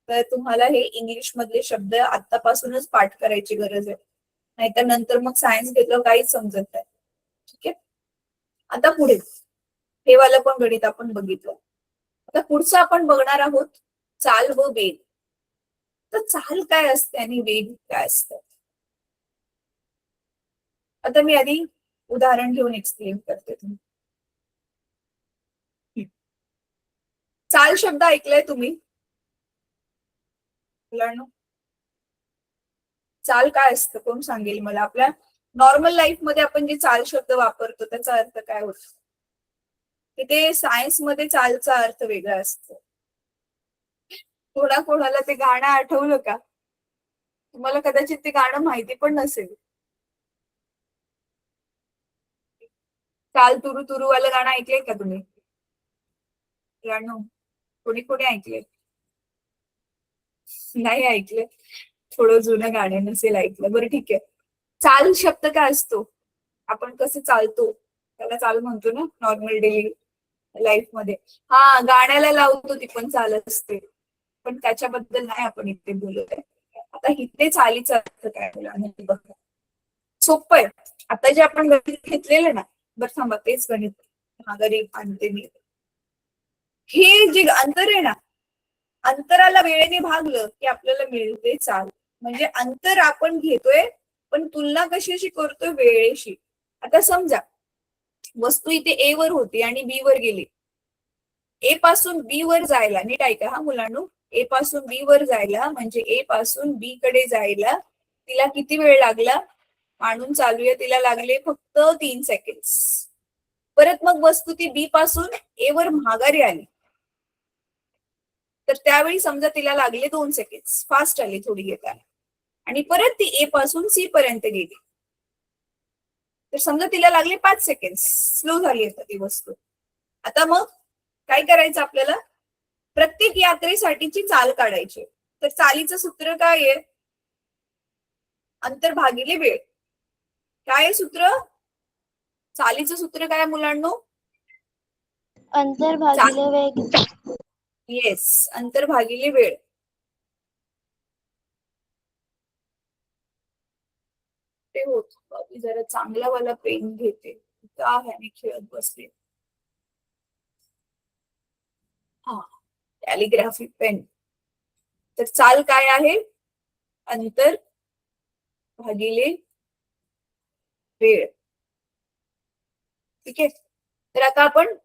तर तुम्हाला हे इंग्लिश मधले शब्द आतापासूनच पाठ करायची गरज आहे, नाहीतर नंतर मग सायन्स घेतलं काहीच समजत नाही. ठीक आहे, आता पुढे हे वाला पण गणित आपण बघितलं. आता पुढचं आपण बघणार आहोत चाल व वेग. तर चाल काय असते आणि वेग काय असतं, आता मी आधी उदाहरण घेऊन एक्सप्लेन करते तुम्ही. चाल शब्द ऐकलाय तुम्ही मुलांनो? चाल काय असतं कोण सांगेल मला? आपल्या नॉर्मल लाईफ मध्ये आपण जे चाल शब्द वापरतो त्याचा अर्थ काय होतो? तिथे सायन्स मध्ये चालचा अर्थ वेगळा असतो. कोणाला ते गाणं आठवलं का? तुम्हाला कदाचित ते गाणं माहिती पण नसेल. चाल तुरु तुरु वालं गाणं ऐकलंय का तुम्ही? गाणं कोणी कोणी ऐकलंय? नाही ऐकलं, थोडं जुनं गाणं नसेल ऐकलं. बरं ठीक आहे. चाल शब्द काय असतो? आपण कसं चालतो त्याला चाल म्हणतो ना नॉर्मल डेली लाईफ मध्ये. हा, गाण्याला लावतो ती पण चाल असते, पण त्याच्याबद्दल नाही आपण इथे बोलत आहे. आता इथे चालीचा अर्थ काय मुलांनी बघा, सोपं आहे. आता जे आपण गणित घेतलेलं ना, बरं थांबा तेच गणित माघारी आणते मी. हे जे अंतर आहे ना, अंतराला वेळेने भागलं की आपल्याला मिळते चाल. म्हणजे अंतर आपण घेतोय पण तुलना कशाशी करतोय? वेळेशी. आता समजा वस्तू इथे ए वर होती आणि बी वर गेली. ए पासून बी वर जायला, नीट ऐका हा मुलांनो, ए पासून बी वर जायला म्हणजे ए पासून बी कडे जायला तिला किती वेळ लागला? मानून चालूया, तिला लागले फक्त 3 सेकंड. परत मग वस्तू ती बी पासून ए वर माघारी आली तर त्यावेळी समजा तिला लागले 2 सेकंड, फास्ट आली थोडी येताना. आणि परत ती ए पासून सी पर्यंत गेली तर समजा तिला लागले 5 सेकंड, स्लो झाली आता ती वस्तू. आता मग काय करायचं आपल्याला? प्रत्येक यात्रेसाठीची चाल काढायची. तर चालीचं सूत्र काय आहे? अंतर भागिले वेळ. काय आहे सूत्र? चालीचं सूत्र काय मुलांनो? अंतर भागिले वेग. येस, अंतर भागिले वेळ. ते होत बाबी, जरा चांगला वाला पेन घेते, का ह्याने खेळत बसले. हा, कॅलिग्राफी पेन. तर चाल काय आहे? अंतर भागिले वेळ. ठीक आहे, तर आता आपण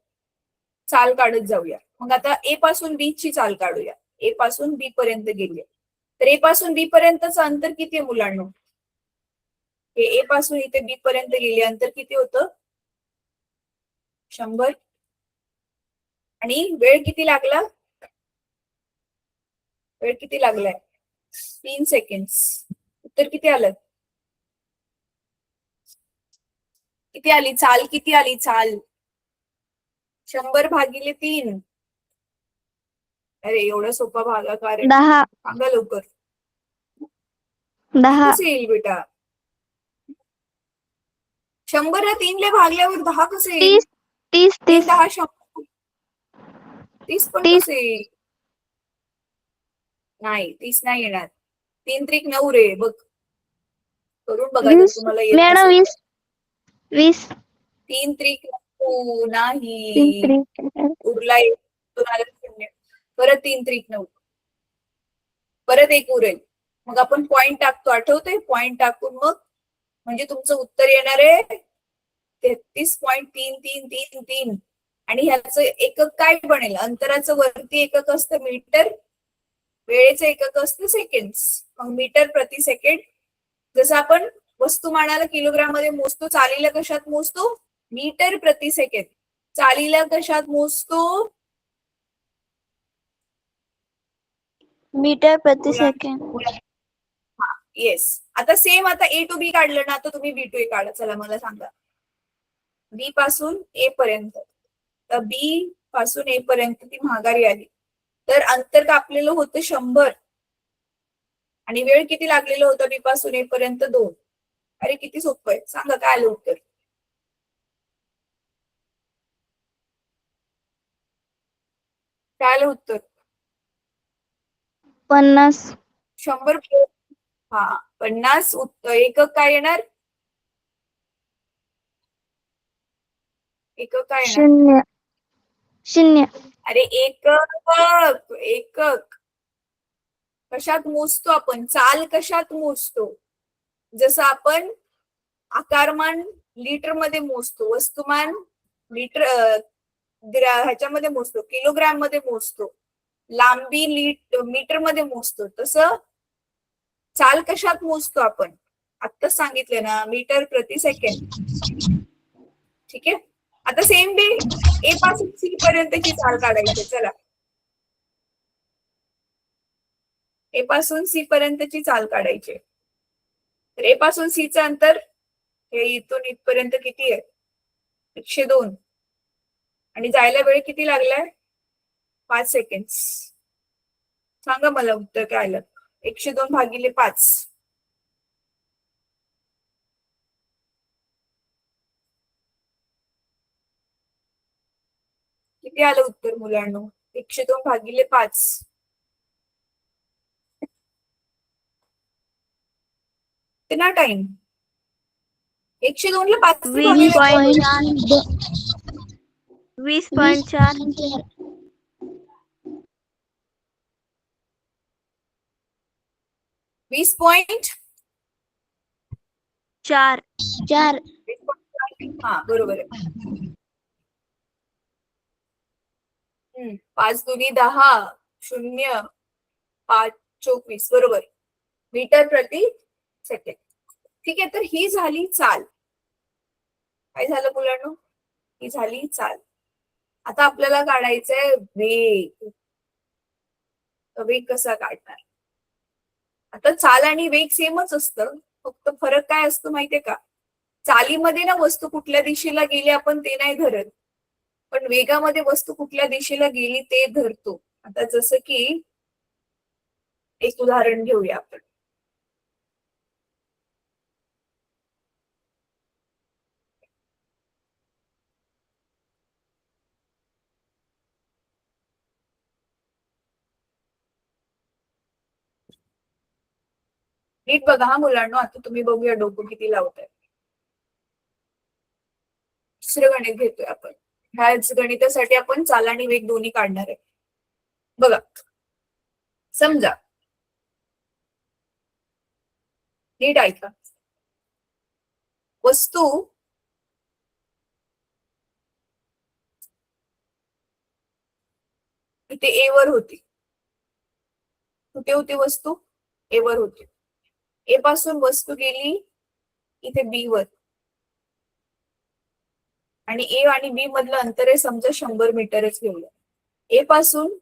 चाल काढत जाऊया. मग आता ए पासून बी ची चाल काढूया. ए पासून बी पर्यंत गेली, तर ए पासून बी पर्यंतचं अंतर किती आहे मुलांनो? हे ए पासून इथे बी पर्यंत गेले, अंतर किती होतं? 100. आणि वेळ किती लागला? वेळ किती लागलाय? 3 सेकंड. उत्तर किती आलं? किती आली चाल? किती आली चाल? 100 भागिले 3. अरे एवढा सोपा भागाकार आहे, 10. सांगा लवकर. 10. कसे येईल बेटा? 100 ला 3 ले भागल्यावर 10 कसे येईल? 30. 3 10 100. 30 पण कसे येईल? नाही, 30 नाही येणार. 3 त्रिक 9 रे. बघ करून बघा जर 20. तुम्हाला येत मॅडम नसेल. 20. 3 त्रिक 9 नाही, 3. उरला एक, आलं 0. परत 3 त्रिक 9, परत एक उरेल. मग आपण पॉइंट टाकतो, आठवते? पॉइंट टाकून मग म्हणजे तुमचं उत्तर येणार आहे 33.3333. आणि ह्याचं एकक काय बनेल? अंतराचं वरती एकक असतं मीटर, वेळेचं एकक असतं सेकंड. मग मीटर प्रति सेकंड. जसं आपण वस्तुमानाला किलोग्राम मध्ये मोजतो, चालीला कशात मोजतो? मीटर प्रति सेकंड. चालीला कशात मोजतो? मीटर प्रति सेकंड. हा येस. आता सेम आता ए टू बी काढलं ना, आता तुम्ही बी टू ए काढा. चला मला सांगा. बी पासून ए पर्यंत, तर बी पासून ए पर्यंत ती महागारी आली, तर अंतर कापलेलं होतं 100 आणि वेळ किती लागलेला होता बी पासून ए पर्यंत? 2. अरे किती सोपं आहे. सांगा काय आलं उत्तर? काय आलं उत्तर? 50. 100. हा 50. एकक काय येणार? एकक काय येणार? शून्य. शून्य. अरे एकक. एकक कशात मोजतो आपण? चाल कशात मोजतो? जसं आपण आकारमान लिटर मध्ये मोजतो, वस्तुमान मीटर ह्याच्यामध्ये मोजतो, किलोग्राम मध्ये मोजतो, लांबी मीटर मध्ये मोजतो, तसं चाल कशात मोजतो आपण? आत्ताच सांगितले ना, मीटर प्रति सेकंड. ठीक आहे. आता सेम बी ए पासून सी पर्यंतची चाल काढायची. चला, ए पासून सी पर्यंतची चाल काढायची. तर ए पासून सी चं अंतर हे इथून इथपर्यंत किती आहे? 102. आणि जायला वेळ किती लागलाय? 5 सेकंड. सांगा मला उत्तर काय आलं? 102 भागिले 5. किती आलं उत्तर मुलांनो? 102 भागिले 5. कितना टाइम? 102 ला 5 ने भागायला. 20.4. 20.4. 4. हा बरोबर आहे. 5 दुनी 10, 0, 5 24. बरोबर. मीटर प्रति सेकंड. ठीक आहे. तर ही झाली चाल. काय झालं मुलांनो? ही झाली चाल. आता आपल्याला काढायचंय वेग. वेग कसा काढणार? आता चाल आणि वेग सेमच असतं, फक्त फरक काय असतो माहितीये का? चालीमध्ये ना वस्तू कुठल्या दिशेला गेली आपण ते नाही धरत, पण वेगामध्ये वस्तू कुठल्या दिशेला गेली ते धरतो. आता जसं की एक उदाहरण घेऊया आपण. नीट बघा हा मुलांनो. आता तुम्ही बघूया डोकं किती लावताय. दुसरं गणित घेतोय आपण. ह्याच गणितासाठी आपण चाल आणि वेग दोन्ही काढणार आहे. बघा, समजा, नीट ऐका. वस्तू इथे ए वर होती. कुठे होती वस्तू? ए वर होती. ए पासून वस्तू गेली इथे बी वर, आणि ए आणि बी मधलं अंतर आहे समजा 100 मीटरच घेऊया. ए पासून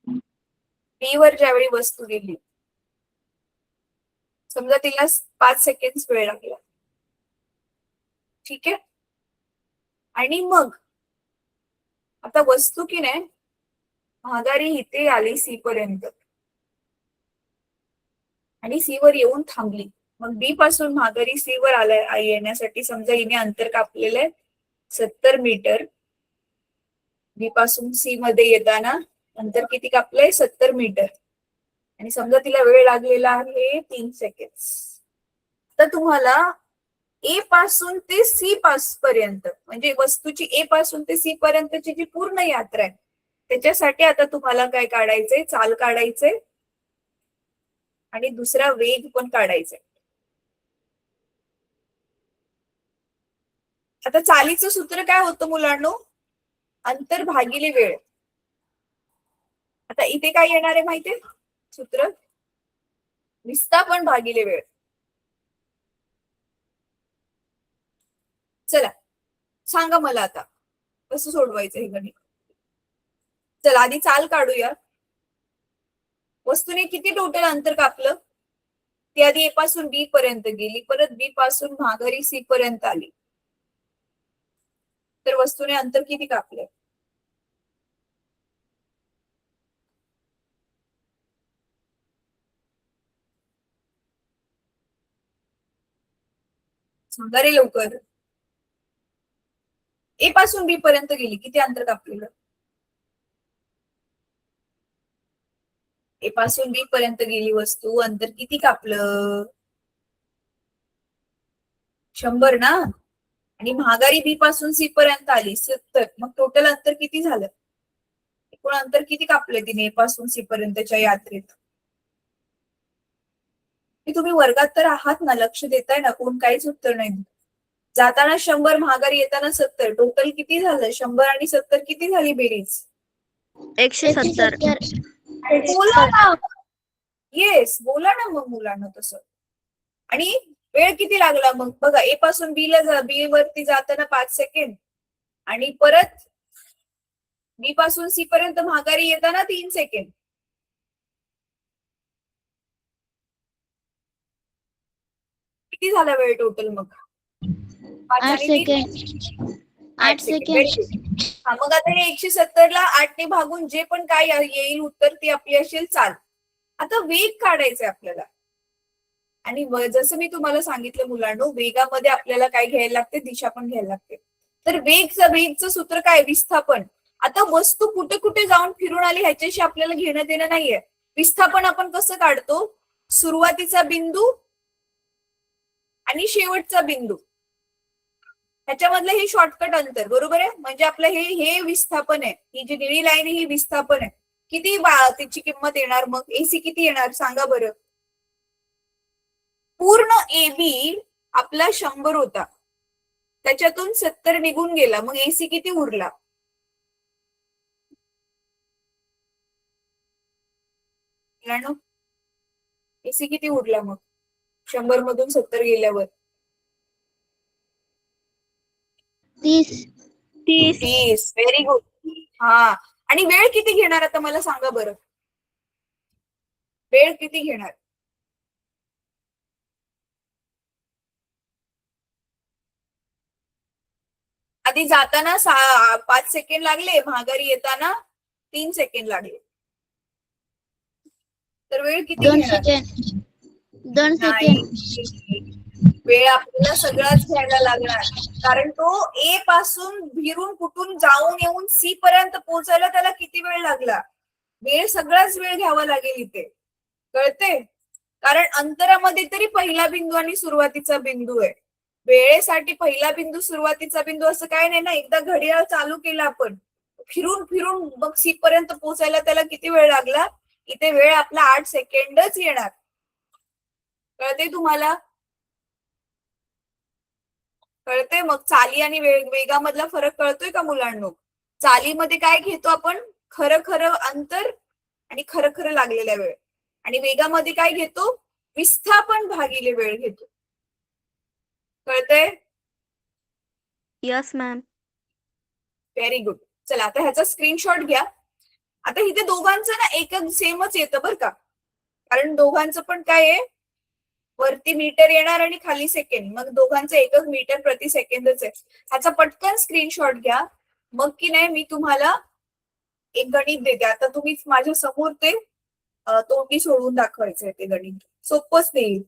बी वर ज्यावेळी वस्तू गेली, समजा तिला 5 सेकंड वेळ लागला. ठीक आहे. आणि मग आता वस्तू की नाही महागारी इथे आली सी पर्यंत आणि सी वर येऊन थांबली. मग बी पासून महागारी सी वर आलाय येण्यासाठी समजा हिने अंतर कापलेलं आहे 70 मीटर. बी पासून सी मध्ये येताना अंतर किती कापलंय? 70 मीटर. आणि समजा तिला वेळ लागलेला आहे 3 सेकंड. तर तुम्हाला ए पासून ते सी पर्यंत, म्हणजे वस्तूची ए पासून ते सी पर्यंतची जी पूर्ण यात्रा आहे त्याच्यासाठी आता तुम्हाला काय काढायचंय? चाल काढायचंय आणि दुसरा वेग पण काढायचाय. आता चालीचं सूत्र काय होतं मुलांनो? अंतर भागिले वेळ. आता इथे काय येणार आहे माहितीये सूत्र? विस्थापन भागिले वेळ. चला, सांगा मला आता कसं सोडवायचं हे गणित. चला आधी चाल काढूया. वस्तूने किती टोटल अंतर कापलं? ती आधी ए पासून बी पर्यंत गेली, परत बी पासून माघारी सी पर्यंत आली. तर वस्तूने अंतर किती कापले? सांगा रे लवकर. ए पासून बी पर्यंत गेली, किती अंतर कापलेलं? ए पासून बी पर्यंत गेली वस्तू, अंतर किती कापलं? 100 ना. आणि महागारी बी पासून सी पर्यंत आली 70. मग टोटल अंतर किती झालं? एकूण अंतर किती कापले तिने ए पासून सी पर्यंतच्या यात्रेत? तुम्ही वर्गात तर आहात ना, लक्ष देताय ना, कोण काहीच उत्तर नाही. जाताना 100, महागारी येताना 70. टोटल किती झालं? 100 आणि 70 किती झाली बेरीज? 170. बोला ना. येस, बोला ना मग मुलांना तसं. आणि वेळ किती लागला मग? बघा, ए पासून बी वरती जाताना 5 सेकंड आणि परत बी पासून सी पर्यंत महागारी येताना 3 सेकंड. किती झाला वेळ टोटल मग? 8 सेकंड. 8 सेकंड. हा, मग आता हे 170 ला 8 ने भागून जे पण काय येईल उत्तर ती आपली असेल चाल. आता वेग काढायचंय आपल्याला. आणि जसं मी तुम्हाला सांगितलं मुलांनो, वेगामध्ये आपल्याला काय घ्यायला लागते? दिशा पण घ्यायला लागते. तर वेगचं सूत्र काय? विस्थापन. आता वस्तू कुठे कुठे जाऊन फिरून आली ह्याच्याशी आपल्याला घेणं देणं नाहीये. विस्थापन आपण कसं काढतो? सुरुवातीचा बिंदू आणि शेवटचा बिंदू, ह्याच्यामधलं हे शॉर्टकट अंतर, बरोबर आहे. म्हणजे आपलं हे विस्थापन आहे. ही जी निळी लाईन आहे ही विस्थापन आहे. किती त्याची किंमत येणार मग? एसी किती येणार सांगा बरं. पूर्ण AB आपला 100 होता, त्याच्यातून 70 निघून गेला, मग एसी किती उरला? एसी किती उरला मग 100 मधून 70 गेल्यावर? 30. 30. Very good. हा, आणि वेळ किती घेणार आता मला सांगा बरं. वेळ किती घेणार? आधी जाताना 5 सेकंड लागले, महागारी येताना 3 सेकंड लागले. तर वेळ किती 2 घेणार? सेकंड. 2 नाही, सेकंड. वेळ आपल्याला सगळाच घ्यायला लागणार, कारण तो ए पासून भिरून कुठून जाऊन येऊन सी पर्यंत पोहोचायला त्याला किती वेळ लागला? सगळाच वेळ घ्यावा लागेल इथे, कळते? कारण अंतरामध्ये तरी पहिला बिंदू आणि सुरुवातीचा बिंदू आहे. वेळेसाठी पहिला बिंदू सुरुवातीचा बिंदू असं काय नाही ना. एकदा घड्याळ चालू केलं आपण, फिरून फिरून मग सी पर्यंत पोहोचायला त्याला किती वेळ लागला? इथे वेळ आपला 8 सेकंडच येणार. कळते तुम्हाला? कळते? मग चाली आणि वेगामधला फरक कळतोय का मुलांनो? चालीमध्ये काय घेतो आपण? खरं खरं अंतर आणि खरं खरं लागलेला वेळ. आणि वेगामध्ये काय घेतो? विस्थापन भागिले वेळ घेतो. कळतंय? Yes ma'am. Very good. चला आता ह्याचा स्क्रीनशॉट घ्या. आता इथे दोघांचं ना एकच सेमच येतं बरं का, कारण दोघांचं पण काय आहे? वरती मीटर येणार आणि खाली सेकंड, मग दोघांचं एकच मीटर प्रति सेकंदच आहे. ह्याचा पटकन स्क्रीनशॉट घ्या. मग की नाही मी तुम्हाला एक गणित देते. आता तुम्ही माझ्या समोर ते तोंडी सोडून दाखवायचंय ते गणित. सोपंच नाही.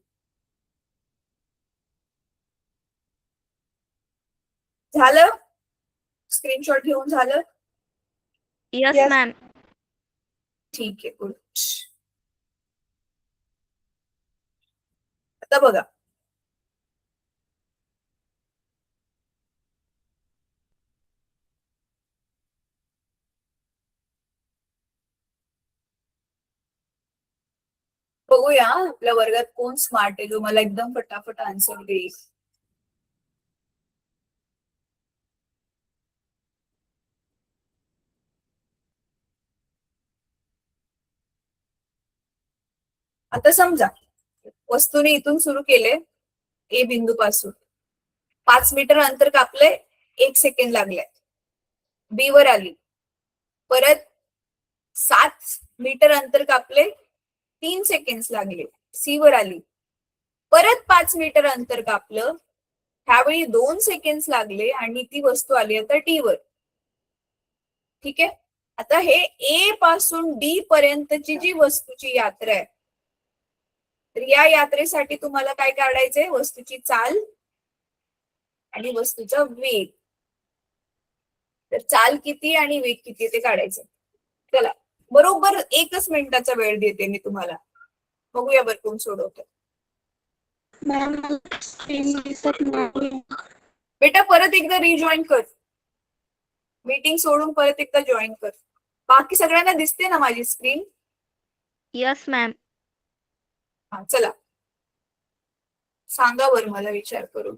झालं? स्क्रीनशॉट घेऊन झालं? Yes ma'am. ठीक आहे, गुड. आता बघा, बघूया आपल्या वर्गात कोण स्मार्ट आहे जो मला एकदम फटाफट आन्सर देईल. आता समजा वस्तूने इथून सुरू केले ए बिंदू पासून, 5 मीटर अंतर कापले 1 सेकंड लागलाय. बी वर आली, परत 7 मीटर अंतर कापले, 3 सेकंड लागले. सी वर आली, परत 5 मीटर अंतर कापलं, ह्यावेळी 2 सेकंड लागले आणि ती वस्तू आली आता डी वर. ठीक आहे. आता हे ए पासून डी पर्यंतची जी वस्तूची यात्रा आहे, तर या यात्रेसाठी तुम्हाला काय काढायचंय? वस्तूची चाल आणि वस्तूचा वेग. तर चाल किती आणि वेग किती ते काढायचं. चला, बरोबर 1 मिनिटाचा वेळ देते मी तुम्हाला. बघूया बरं कोण सोडवतं. मॅम मला स्क्रीन दिसत नाही. बेटा परत एकदा रिजॉईन कर, मीटिंग सोडून परत एकदा जॉईन कर. बाकी सगळ्यांना दिसते ना माझी स्क्रीन? Yes ma'am. हा चला, सांगा बरं मला विचार करून.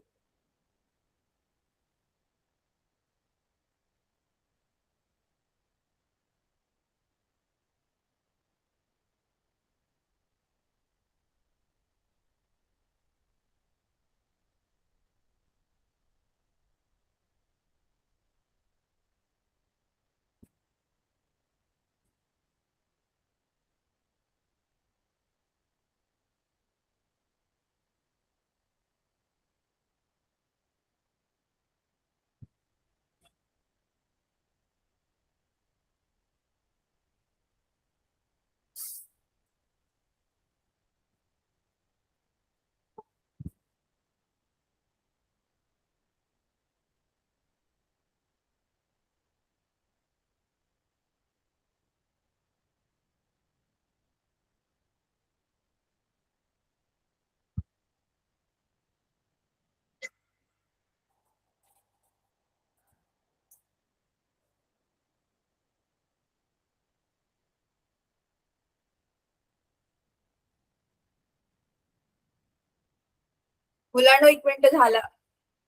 मुलांनो 1 मिनिट झाला.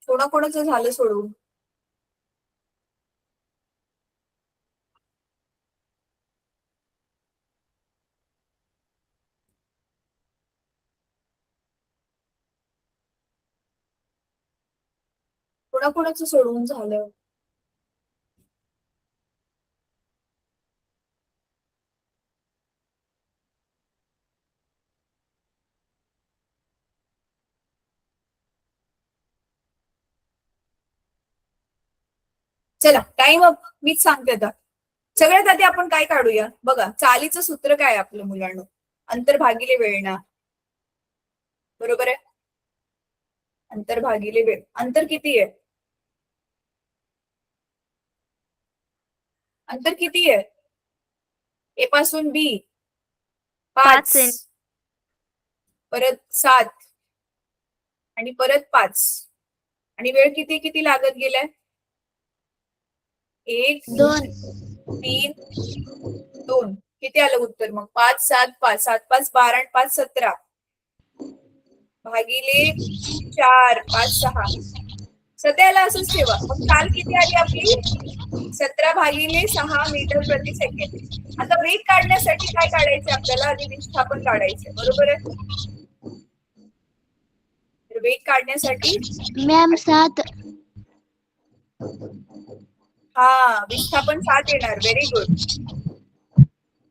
कोणाकोणाचं झालं सोडवून? कोणाकोणाचं सोडवून झालं? चला, टाइम अप. मीच सांगते आता. सगळ्यात आधी आपण काय काढूया बघा. चालीचं सूत्र काय आहे आपलं मुलांनो? अंतर भागिले वेळ ना. बरोबर आहे? अंतर भागिले वेळ. अंतर किती आहे? अंतर किती आहे? ए पासून बी 5, परत 7 आणि परत 5. आणि वेळ किती किती लागत गेलाय? 1 2 3 2. किती आलं उत्तर मग? 5 7 5 7 5 12 आणि 5 17 भागिले 4 5 6. सध्याला असंच ठेवा. मग चाल किती आली आपली? 17 भागिले 6 मीटर प्रति सेकंड. आता वेग काढण्यासाठी काय काढायचे आपल्याला? आधी विस्थापन काढायचे. बरोबर आहे? तर वेग काढण्यासाठी मॅम 7. हा, विस्थापन 7 येणार. Very good.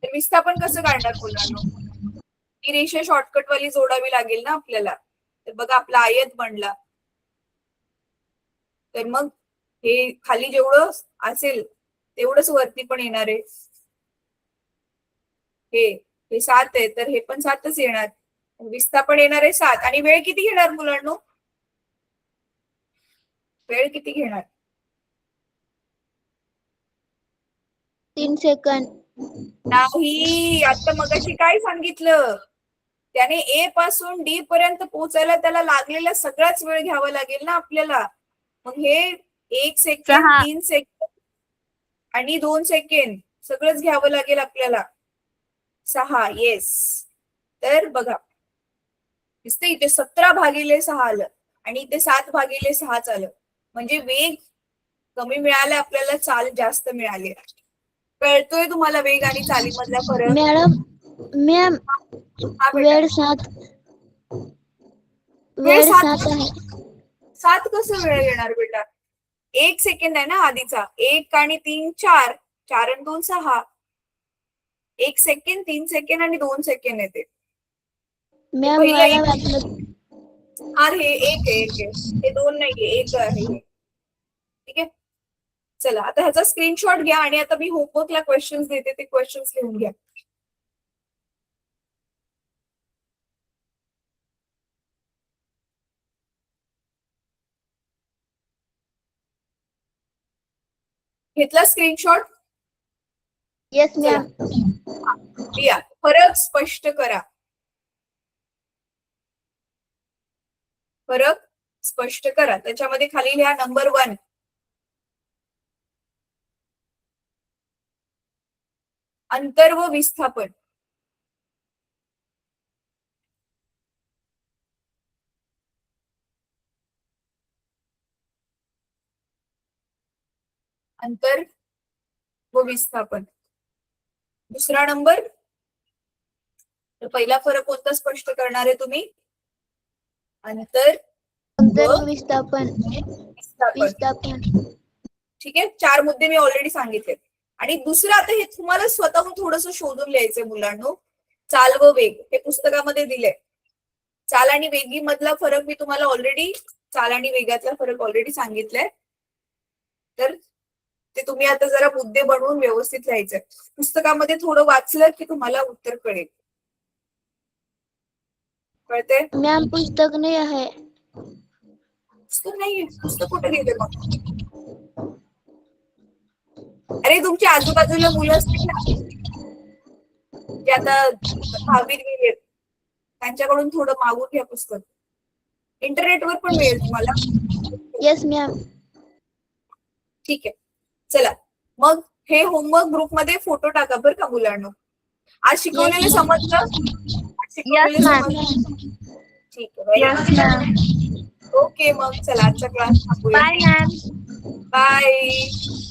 तर विस्थापन कसं काढणार मुलांनो? ही रेषा शॉर्टकट वाली जोडावी लागेल ना आपल्याला. तर बघा आपला आयत बनला. तर मग हे खाली जेवढं असेल तेवढंच वरती पण येणार आहे. हे 7 आहे, तर हे पण 7च येणार. विस्थापन येणार आहे 7. आणि वेळ किती घेणार मुलांनो? वेळ किती घेणार? 3 सेकंद. नाही, आता मगाशी काय सांगितलं? त्याने ए पासून डी पर्यंत पोहोचायला त्याला लागलेला सगळाच वेळ घ्यावा लागेल ना आपल्याला. मग हे 1 सेकंड 3 सेकंड आणि 2 सेकंड सगळंच घ्यावं लागेल आपल्याला. 6. येस. तर बघा दिसते इथे 17 भागिले 6 आलं आणि इथे 7 भागिले 6 आलं. म्हणजे वेग कमी मिळाला आपल्याला, चाल जास्त मिळाली. कळतोय तुम्हाला वेग आणि चालीमधला फरक? मॅम हा वेळ बेटा. 7. वेळ वेळ 7 7 आहे. 7 कसं वेळ येणार बेटा? 1 सेकंड आहे ना आधीचा. 1 आणि 3 4, 4 आणि 2 6. 1 सेकंड, 3 सेकंड आणि 2 सेकंड येते. मॅम पहिलं मला एक. वाटलं हा हे 1 आहे, 1 आहे. हे 2 नाहीये, 1 आहे. ठीक आहे. चला आता ह्याचा स्क्रीनशॉट घ्या आणि आता मी होमवर्कला क्वेश्चन्स देते, ते क्वेश्चन्स लिहून घ्या. घेतला स्क्रीनशॉट? Yes ma'am. लिहा. फरक स्पष्ट करा. फरक स्पष्ट करा. त्याच्यामध्ये खाली लिहा नंबर 1. अंतर व विस्थापन. अंतर व विस्थापन. दुसरा नंबर. तर पहिला फरक कोणता स्पष्ट करणार आहे तुम्ही? अंतर अंतर व विस्थापन. विस्थापन. ठीक आहे. 4 मुद्दे मी ऑलरेडी सांगितले. आणि दुसरं आता हे तुम्हाला स्वतःहून थोडंसं शोधून लिहायचंय मुलांनो. चाल व वेग हे पुस्तकामध्ये दिलंय. चाल आणि वेगी मधला फरक मी तुम्हाला ऑलरेडी, चाल आणि वेगातला फरक ऑलरेडी सांगितलाय. तर ते तुम्ही आता जरा मुद्दे बनवून व्यवस्थित लिहायचंय. पुस्तकामध्ये थोडं वाचलं की तुम्हाला उत्तर कळेल. कळते? मॅम पुस्तक नाही आहे. पुस्तक नाहीये. पुस्तक कुठे गेले मग? अरे तुमच्या आजूबाजूला मुलं असतील ना, जे आता 10वीत गेलेत, त्यांच्याकडून थोडं मागून घ्या पुस्तक. इंटरनेटवर पण मिळेल तुम्हाला. Yes ma'am. ठीक आहे. चला मग हे होमवर्क ग्रुपमध्ये फोटो टाका बरं का मुलांना. आज शिकवलेलं समजलं? आज शिकवलेलं Yes, ma'am. समजलं? ठीक आहे. ओके मग चला आजचा क्लास थांबूया. Bye ma'am. बाय.